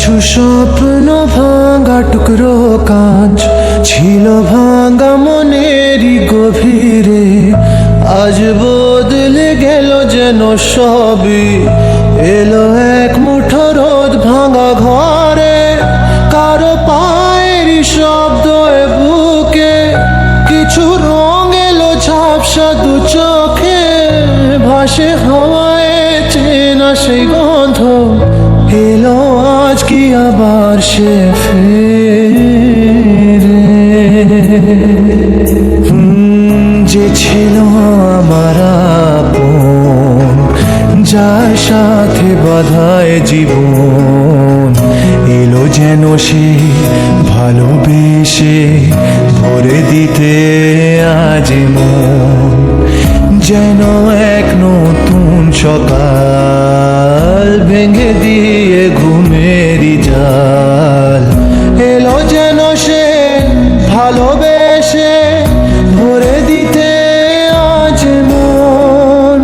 কিছু স্বপ্ন ভাঙা টুকরো কাঁচ ছিল ভাঙা মনেরই গভীরে, আজ বদলে গেল যেন সবই। এলো এক মুঠো রোদ ভাঙা ঘরে, কারো পায়ের শব্দ বুকে, কিছু রং এলো ঝাপসা দু চোখে, ভাসে হাওয়ায় চেনা সেই গন্ধ। এলো আজ কি আবার সে ফেরে? যে ছিল আমার আপন, যার সাথে বাঁধায় জীবন, এলো যেন সে ভালোবেসে ভরে দিতে আজ মন। যেন এক নতুন সকাল ভেঙে দিয়ে ঘুমেরই জাল, এলো যেন সে ভালোবেসে ভরে দিতে আজ মন।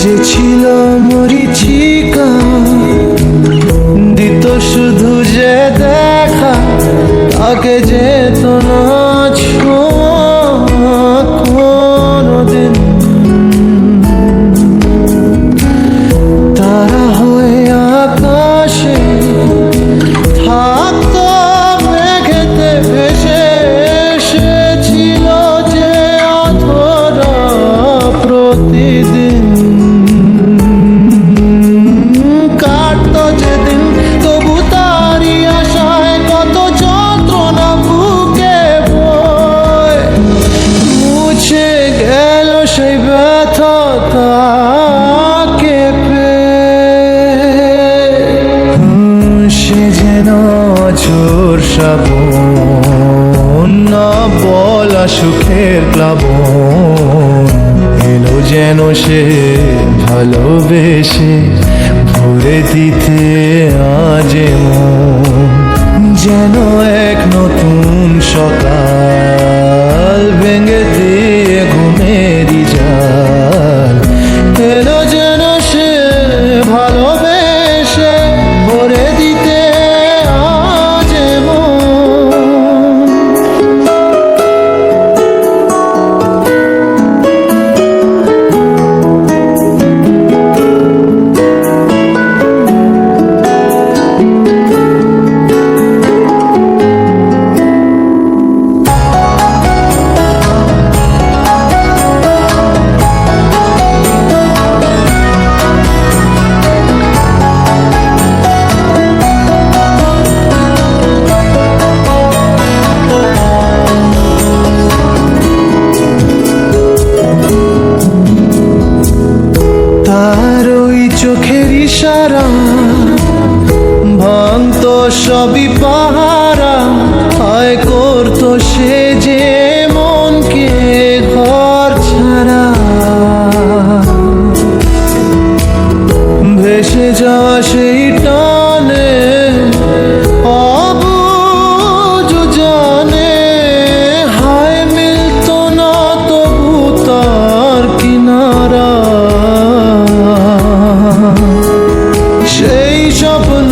যে ছিল মরিচিকা, দিত শুধু যে দেখা, তাকে যেত না ছোঁয়া কোনোদিন। তারা হয়ে আকাশে থাকতো মেঘেতে ভেসে, এসেছিল যে অধরা প্রতিদিন। কাটতো যেদিন তবু তারই আশায় কত যন্ত্রণা বুকে বয়, মুছে গেল সেই ব্যথা তাকে পেয়ে। সে যেন ঝোর শ্রাবণ, না বলা সুখের প্লাবন, এলো যেন সে ভালোবেসে ভরে দিতে আজ মন। যেন এক নতুন সকাল ভেঙে দিয়ে ঘুমেরই জাল, এলো যেন সে ভালোবেসে ভরে দিতে আজ মন। তার ওই চোখের ইশারা ভাঙতো সবই পাহারা, হয় করতো সে যে মনকে ঘর ছাড়া। ভেসে যাওয়া সেই টানে অবুঝ জানে, হায় মিলতো না তবু তার কিনারা। সেই স্বপ্ন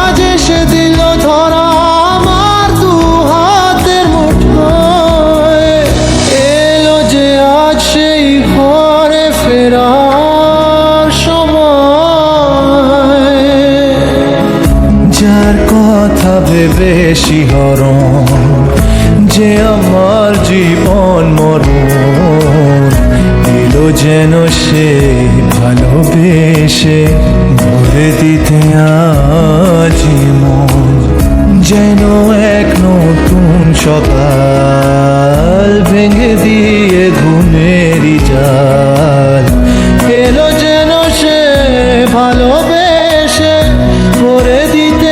আজ এসে দিল ধরা আমার দু হাতের মুঠোয়, এলো যে আজ সেই ঘরে ফেরার সময়। যার কথা ভেবে শিহরণ, যে আমার জীবন মরণ, এলো যেন সে ভালোবেসে ভরে দিতে আজ মন। যেন এক নতুন সকাল ভেঙে দিয়ে ঘুমেরই কাল এলো যেন সে ভালোবেসে করে দিতে